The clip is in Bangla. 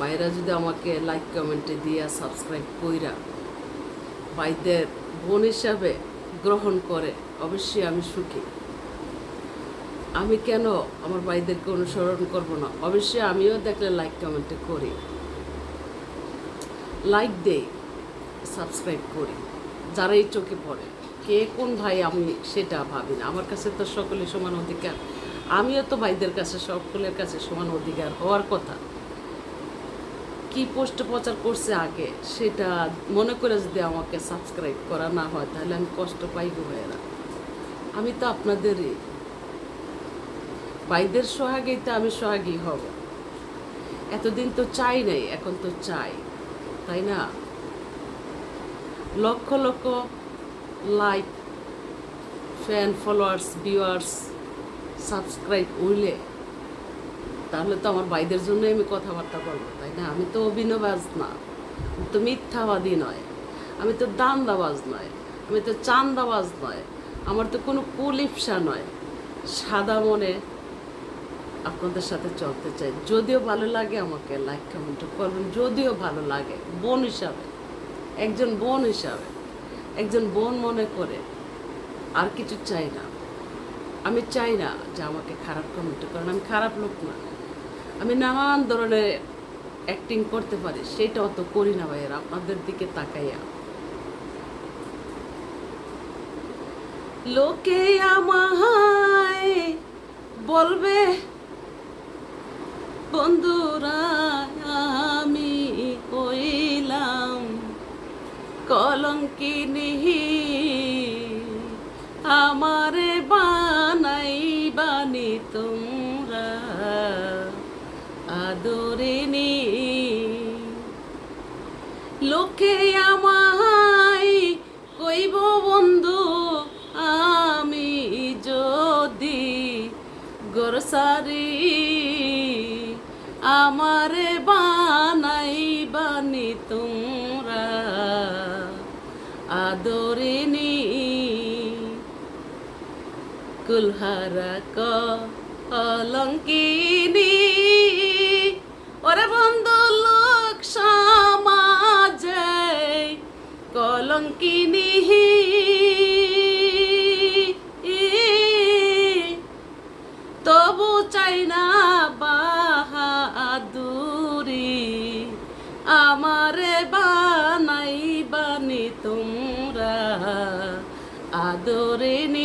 ভাইরা যদি আমাকে লাইক কমেন্টে দিয়া সাবস্ক্রাইব কইরা ভাইদের বোন হিসাবে গ্রহণ করে, অবশ্যই আমি সুখী। আমি কেন আমার ভাইদেরকে অনুসরণ করব না? অবশ্যই আমিও দেখলে লাইক কমেন্টে করি, লাইক দেই, সাবস্ক্রাইব করি, যারাই চোখে পড়ে। কে কোন ভাই আমি সেটা ভাবি না। আমার কাছে তো সকলে সমান অধিকার, আমিও তো ভাইদের কাছে সকলের কাছে সমান অধিকার হওয়ার কথা। কি পোস্ট প্রচার করছে আগে সেটা মনে করে যদি আমাকে সাবস্ক্রাইব করা না হয় তাহলে আমি কষ্ট পাইব ভাইয়েরা। আমি তো আপনাদেরই ভাইদের সোহাগীতে আমি সোহাগী হব। এতদিন তো চাই নাই, এখন তো চাই, তাই না? Lakh lakh like, fan, followers, viewers, subscribe Willey তাহলে তো আমার ভাইদের জন্য আমি কথাবার্তা বলবো, তাই না? আমি তো অভিনয়বাজ না, আমি তো মিথ্যাবাদী নয়, আমি তো দান্দাবাজ নয়, আমি তো চান্দাবাজ নয়, আমার তো কোনো কুলিপসা নয়। সাদা মনে আপনাদের সাথে চলতে চাই। যদিও ভালো লাগে আমাকে লাইক কমেন্ট করবেন, যদিও ভালো লাগে বোন হিসাবে, একজন বোন হিসাবে, একজন বোন মনে করে, আর কিছু চাই না। আমি চাই না যে আমাকে খারাপ কমেন্ট করেন, আমি খারাপ লোক না। আমি নানান ধরনের অ্যাক্টিং করতে পারি, সেটা অত করি না ভাইয়েরা। আপনাদের দিকে তাকাইয়া লোকে আমায় বলবে বন্ধুরা আমি হইলাম কলঙ্কিনী, আমারে বানাইবানি তোমরা আদরিনী। লোকে আমায় কইব বন্ধু আমি যদি গোরসারি, আমারে বানাইবানি তোমরা আদরিনী। কুলহারা কলঙ্কিনী, ওরে বন্ধু লোক সমাজে কলঙ্কিনী, তবু চাই না বাহাদুরি, আমারে বানাইবানি তোমরা আদরিনী।